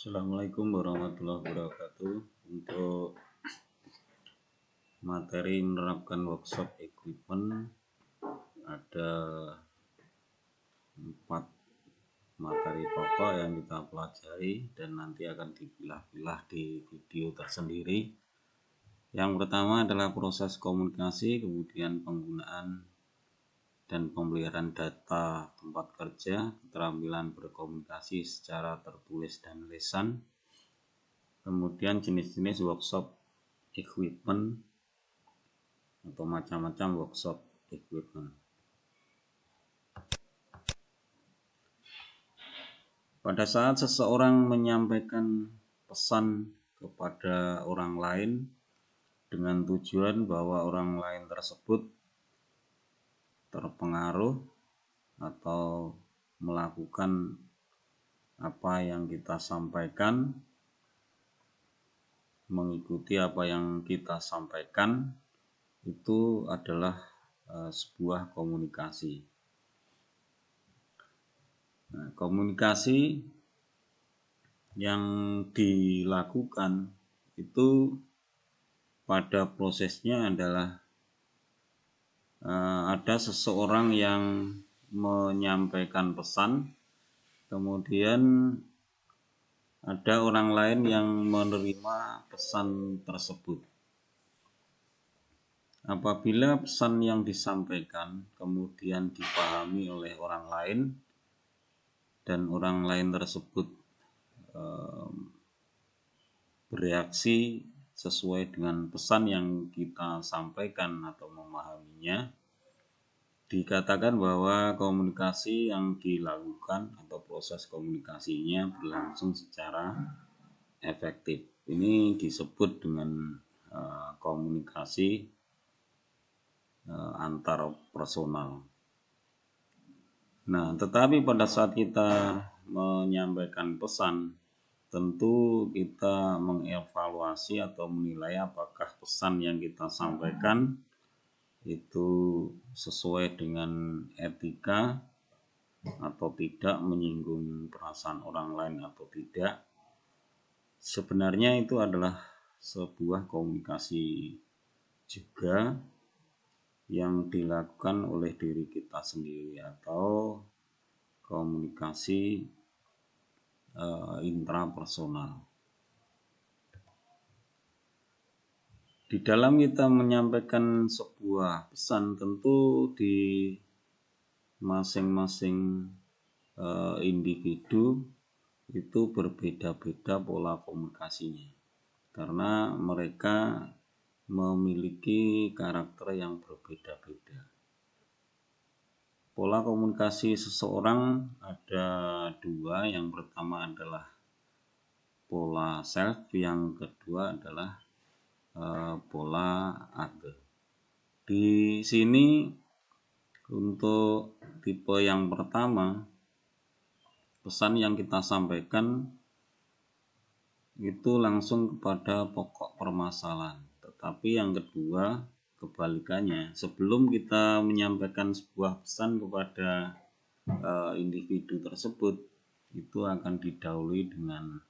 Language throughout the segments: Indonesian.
Assalamualaikum warahmatullahi wabarakatuh. Untuk materi menerapkan workshop equipment ada 4 materi pokok yang kita pelajari dan nanti akan dipilah-pilah di video tersendiri. Yang pertama adalah proses komunikasi, kemudian penggunaan dan pemeliharaan data tempat kerja, keterampilan berkomunikasi secara tertulis dan lisan. Kemudian jenis-jenis workshop equipment atau macam-macam workshop equipment. Pada saat seseorang menyampaikan pesan kepada orang lain dengan tujuan bahwa orang lain tersebut terpengaruh atau melakukan apa yang kita sampaikan, mengikuti apa yang kita sampaikan, itu adalah sebuah komunikasi. Nah, komunikasi yang dilakukan itu pada prosesnya adalah ada seseorang yang menyampaikan pesan, kemudian ada orang lain yang menerima pesan tersebut. Apabila pesan yang disampaikan kemudian dipahami oleh orang lain dan orang lain tersebut bereaksi sesuai dengan pesan yang kita sampaikan atau memahaminya, dikatakan bahwa komunikasi yang dilakukan atau proses komunikasinya berlangsung secara efektif. Ini disebut dengan komunikasi antar personal. Nah, tetapi pada saat kita menyampaikan pesan, tentu kita mengevaluasi atau menilai apakah pesan yang kita sampaikan itu sesuai dengan etika atau tidak, menyinggung perasaan orang lain atau tidak. Sebenarnya itu adalah sebuah komunikasi juga yang dilakukan oleh diri kita sendiri atau komunikasi intrapersonal. Di dalam kita menyampaikan sebuah pesan, tentu di masing-masing individu itu berbeda-beda pola komunikasinya, karena mereka memiliki karakter yang berbeda-beda. Pola komunikasi seseorang ada 2, yang pertama adalah pola self, yang kedua adalah pola other. Di sini untuk tipe yang pertama, pesan yang kita sampaikan itu langsung kepada pokok permasalahan. Tetapi yang kedua, kebalikannya, sebelum kita menyampaikan sebuah pesan kepada individu tersebut, itu akan didahului dengan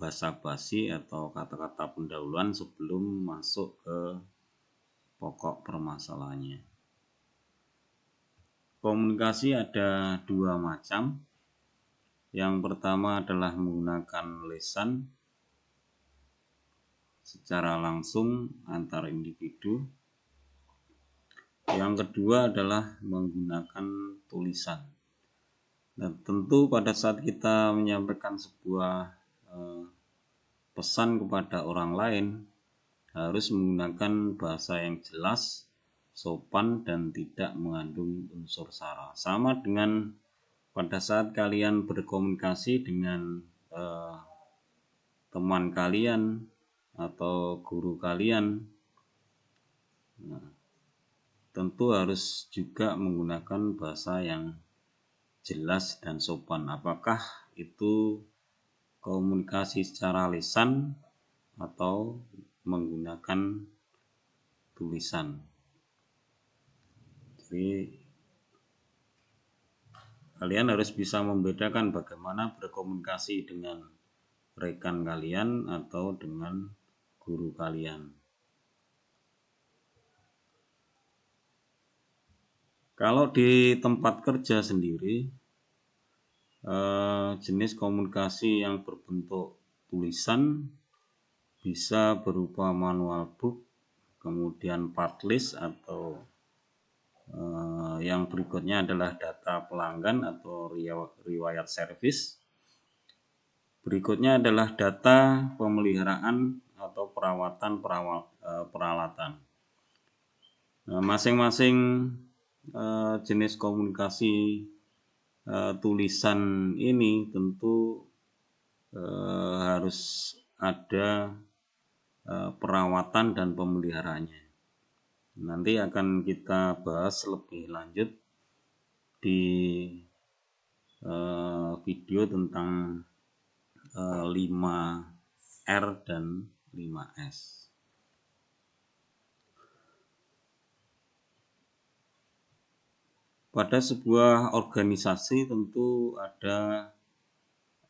basa-basi atau kata-kata pendahuluan sebelum masuk ke pokok permasalahannya. Komunikasi ada 2 macam. Yang pertama adalah menggunakan lisan secara langsung antar individu. Yang kedua adalah menggunakan tulisan. Dan tentu pada saat kita menyampaikan sebuah pesan kepada orang lain, harus menggunakan bahasa yang jelas, sopan, dan tidak mengandung unsur sara. Sama dengan pada saat kalian berkomunikasi dengan teman kalian atau guru kalian, tentu harus juga menggunakan bahasa yang jelas dan sopan. Apakah itu komunikasi secara lisan atau menggunakan tulisan. Jadi kalian harus bisa membedakan bagaimana berkomunikasi dengan rekan kalian atau dengan guru kalian. Kalau di tempat kerja sendiri, jenis komunikasi yang berbentuk tulisan bisa berupa manual book, kemudian part list, atau yang berikutnya adalah data pelanggan atau riwayat servis. Berikutnya adalah data pemeliharaan atau perawatan peralatan. Masing-masing jenis komunikasi tulisan ini tentu harus ada perawatan dan pemeliharaannya. Nanti akan kita bahas lebih lanjut di video tentang 5R dan 5S. Pada sebuah organisasi tentu ada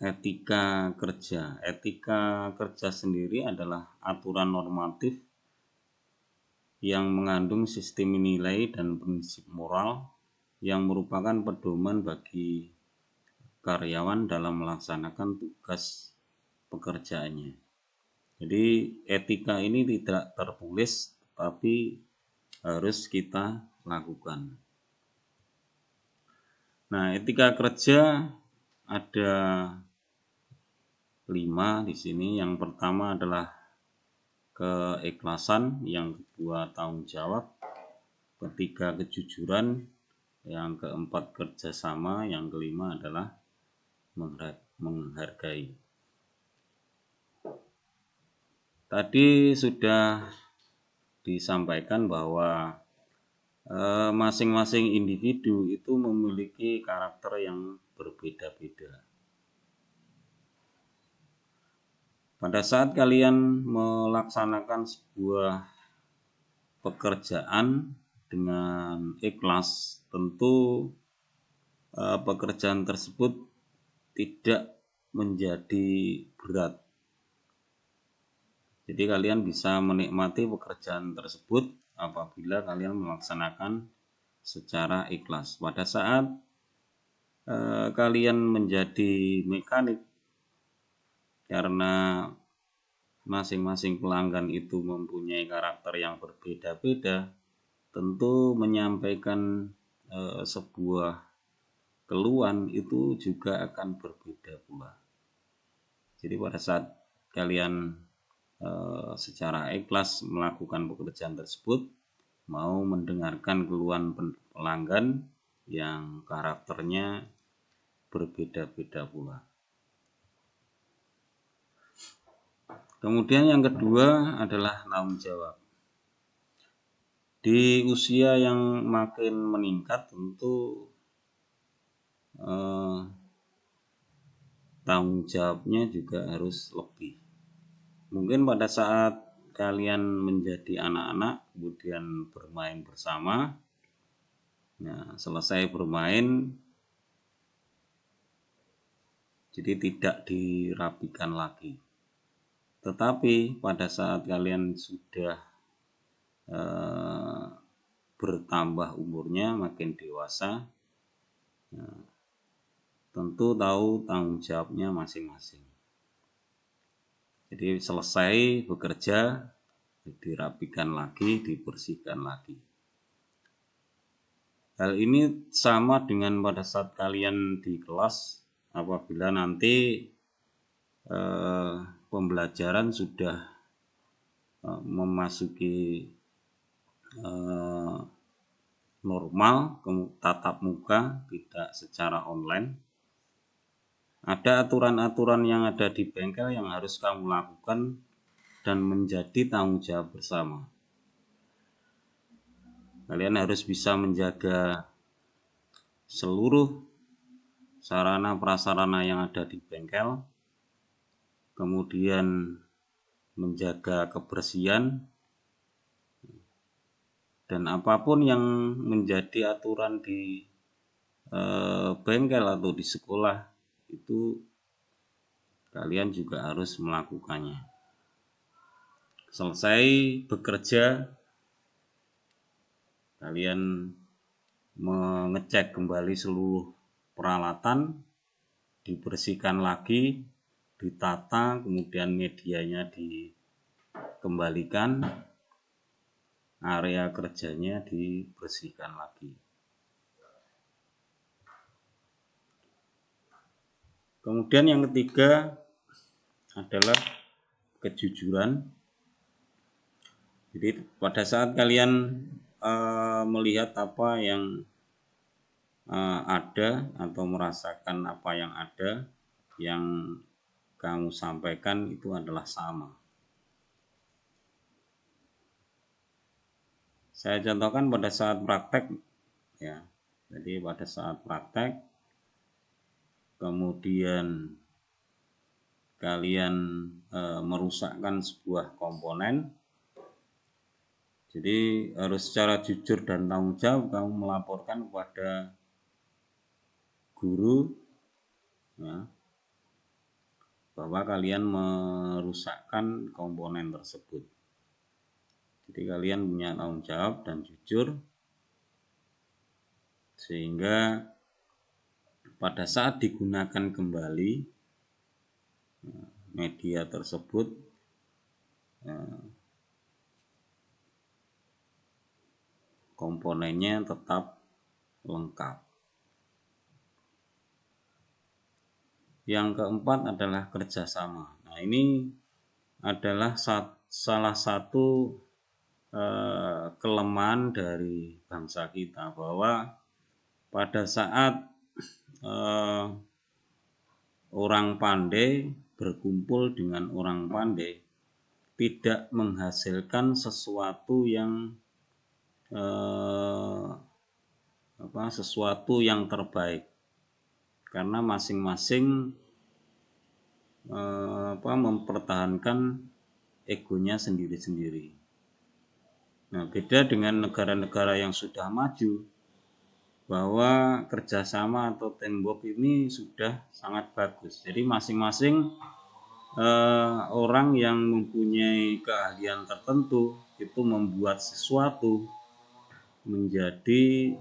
etika kerja. Etika kerja sendiri adalah aturan normatif yang mengandung sistem nilai dan prinsip moral yang merupakan pedoman bagi karyawan dalam melaksanakan tugas pekerjaannya. Jadi etika ini tidak tertulis, tapi harus kita lakukan. Nah, etika kerja ada 5 di sini. Yang pertama adalah keikhlasan, yang kedua tanggung jawab, ketiga kejujuran, yang keempat kerjasama, yang kelima adalah menghargai. Tadi sudah disampaikan bahwa masing-masing individu itu memiliki karakter yang berbeda-beda. Pada saat kalian melaksanakan sebuah pekerjaan dengan ikhlas, tentu pekerjaan tersebut tidak menjadi berat. Jadi kalian bisa menikmati pekerjaan tersebut apabila kalian melaksanakan secara ikhlas. Pada saat kalian menjadi mekanik, karena masing-masing pelanggan itu mempunyai karakter yang berbeda-beda, tentu menyampaikan sebuah keluhan itu juga akan berbeda pula. Jadi pada saat kalian secara ikhlas melakukan pekerjaan tersebut, mau mendengarkan keluhan pelanggan yang karakternya berbeda-beda pula. Kemudian yang kedua adalah tanggung jawab. Di usia yang makin meningkat tentu tanggung jawabnya juga harus lebih. Mungkin pada saat kalian menjadi anak-anak kemudian bermain bersama, nah selesai bermain jadi tidak dirapikan lagi. Tetapi pada saat kalian sudah bertambah umurnya, makin dewasa, tentu tahu tanggung jawabnya masing-masing. Jadi selesai bekerja, dirapikan lagi, dibersihkan lagi. Hal ini sama dengan pada saat kalian di kelas, apabila nanti pembelajaran sudah memasuki normal, tatap muka, tidak secara online. Ada aturan-aturan yang ada di bengkel yang harus kamu lakukan dan menjadi tanggung jawab bersama. Kalian harus bisa menjaga seluruh sarana prasarana yang ada di bengkel, kemudian menjaga kebersihan, dan apapun yang menjadi aturan di bengkel atau di sekolah, itu kalian juga harus melakukannya. Selesai bekerja, kalian mengecek kembali seluruh peralatan, dibersihkan lagi, ditata, kemudian medianya dikembalikan, area kerjanya dibersihkan lagi. Kemudian yang ketiga adalah kejujuran. Jadi pada saat kalian melihat apa yang ada atau merasakan apa yang ada, yang kamu sampaikan itu adalah sama. Saya contohkan pada saat praktek, ya. Jadi pada saat praktek, kemudian kalian merusakkan sebuah komponen. Jadi harus secara jujur dan tanggung jawab kamu melaporkan kepada guru, ya, bahwa kalian merusakkan komponen tersebut. Jadi kalian punya tanggung jawab dan jujur, sehingga pada saat digunakan kembali media tersebut, komponennya tetap lengkap. Yang keempat adalah kerjasama. Nah, ini adalah salah satu kelemahan dari bangsa kita, bahwa pada saat orang pandai berkumpul dengan orang pandai, tidak menghasilkan sesuatu yang terbaik, karena masing-masing mempertahankan egonya sendiri-sendiri. Nah, beda dengan negara-negara yang sudah maju, bahwa kerjasama atau teamwork ini sudah sangat bagus. Jadi masing-masing orang yang mempunyai keahlian tertentu itu membuat sesuatu menjadi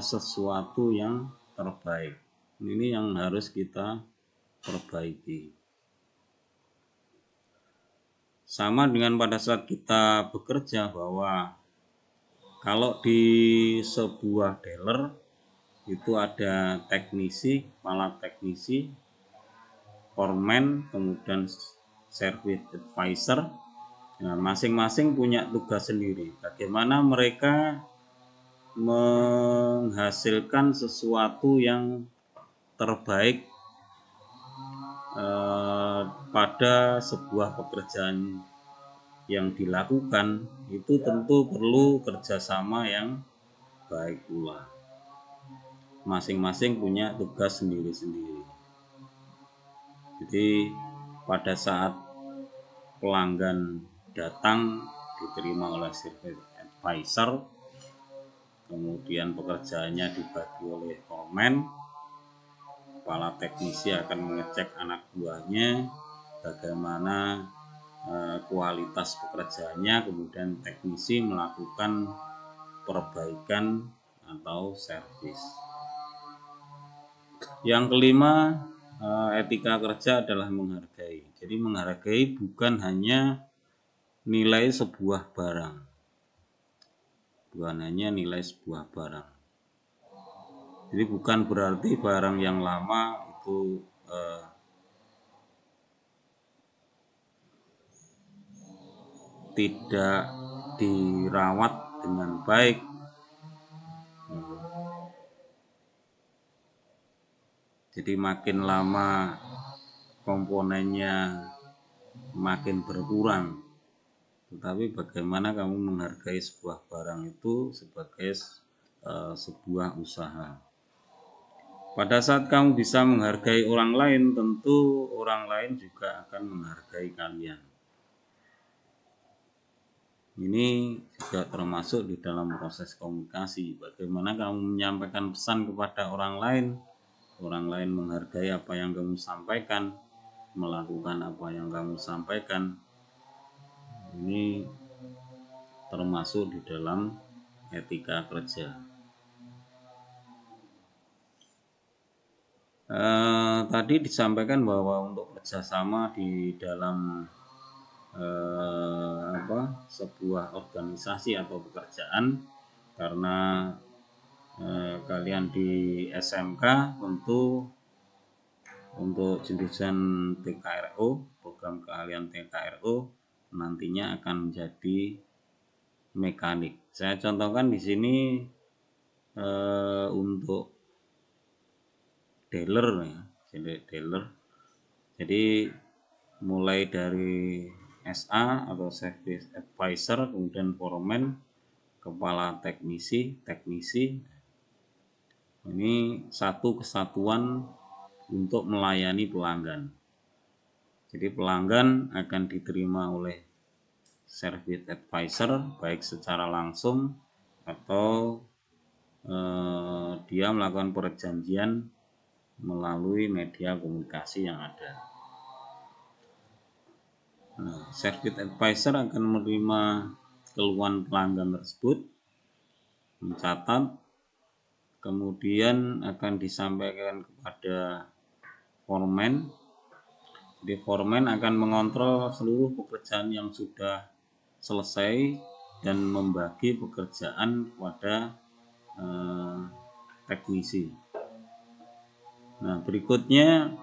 sesuatu yang terbaik. Ini yang harus kita perbaiki. Sama dengan pada saat kita bekerja, bahwa kalau di sebuah dealer itu ada teknisi, kepala teknisi, foreman, kemudian service advisor. Nah, masing-masing punya tugas sendiri. Bagaimana mereka menghasilkan sesuatu yang terbaik pada sebuah pekerjaan yang dilakukan, itu tentu perlu kerjasama yang baik pula. Masing-masing punya tugas sendiri-sendiri. Jadi pada saat pelanggan datang, diterima oleh service advisor, kemudian pekerjaannya dibagi oleh foreman, kepala teknisi akan mengecek anak buahnya bagaimana kualitas pekerjaannya, kemudian teknisi melakukan perbaikan atau servis. Yang kelima, etika kerja adalah menghargai. Jadi menghargai bukan hanya nilai sebuah barang, jadi bukan berarti barang yang lama itu tidak dirawat dengan baik. Jadi makin lama komponennya makin berkurang. Tetapi bagaimana kamu menghargai sebuah barang itu sebagai sebuah usaha. Pada saat kamu bisa menghargai orang lain, tentu orang lain juga akan menghargai kalian. Ini juga termasuk di dalam proses komunikasi. Bagaimana kamu menyampaikan pesan kepada orang lain menghargai apa yang kamu sampaikan, melakukan apa yang kamu sampaikan. Ini termasuk di dalam etika kerja. Tadi disampaikan bahwa untuk kerjasama di dalam sebuah organisasi atau pekerjaan, karena kalian di SMK tentu untuk jurusan TKRO, program keahlian TKRO nantinya akan menjadi mekanik. Saya contohkan di sini untuk dealer ya, dealer. Jadi mulai dari SA atau Service Advisor, kemudian foreman, kepala teknisi. Ini satu kesatuan untuk melayani pelanggan. Jadi pelanggan akan diterima oleh Service Advisor baik secara langsung atau dia melakukan perjanjian melalui media komunikasi yang ada. Service Advisor akan menerima keluhan pelanggan tersebut, mencatat, kemudian akan disampaikan kepada foreman. Jadi foreman akan mengontrol seluruh pekerjaan yang sudah selesai dan membagi pekerjaan kepada teknisi. Nah, berikutnya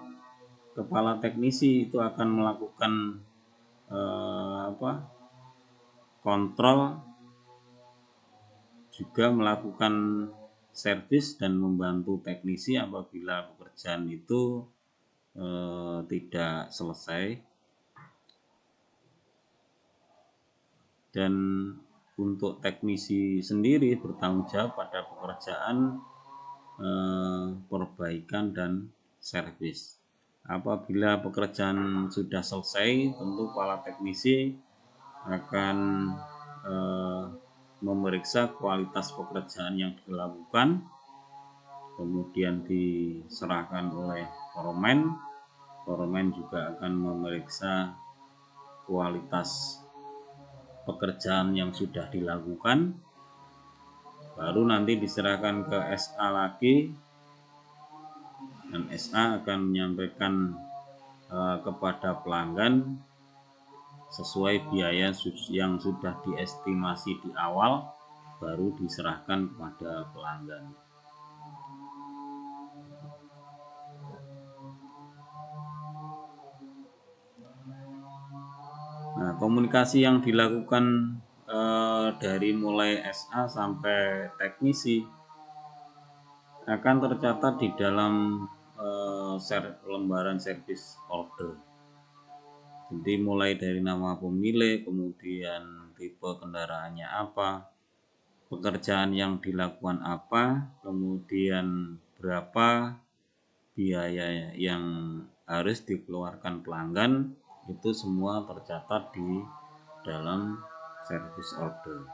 kepala teknisi itu akan melakukan kontrol, juga melakukan servis dan membantu teknisi apabila pekerjaan itu tidak selesai. Dan untuk teknisi sendiri bertanggung jawab pada pekerjaan perbaikan dan servis. Apabila pekerjaan sudah selesai, tentu kepala teknisi akan memeriksa kualitas pekerjaan yang dilakukan, kemudian diserahkan oleh foreman. Foreman juga akan memeriksa kualitas pekerjaan yang sudah dilakukan, baru nanti diserahkan ke SA lagi, dan SA akan menyampaikan kepada pelanggan sesuai biaya yang sudah diestimasi di awal, baru diserahkan kepada pelanggan. Nah, komunikasi yang dilakukan dari mulai SA sampai teknisi akan tercatat di dalam lembaran service order. Jadi mulai dari nama pemilik, kemudian tipe kendaraannya apa, pekerjaan yang dilakukan apa, kemudian berapa biaya yang harus dikeluarkan pelanggan, itu semua tercatat di dalam service order.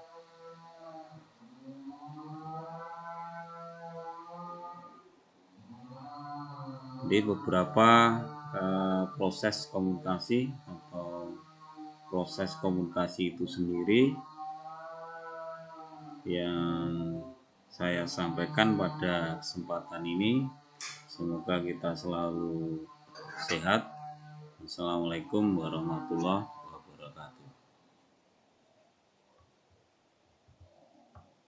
Jadi beberapa proses komunikasi atau proses komunikasi itu sendiri yang saya sampaikan pada kesempatan ini. Semoga kita selalu sehat. Assalamualaikum warahmatullahi wabarakatuh.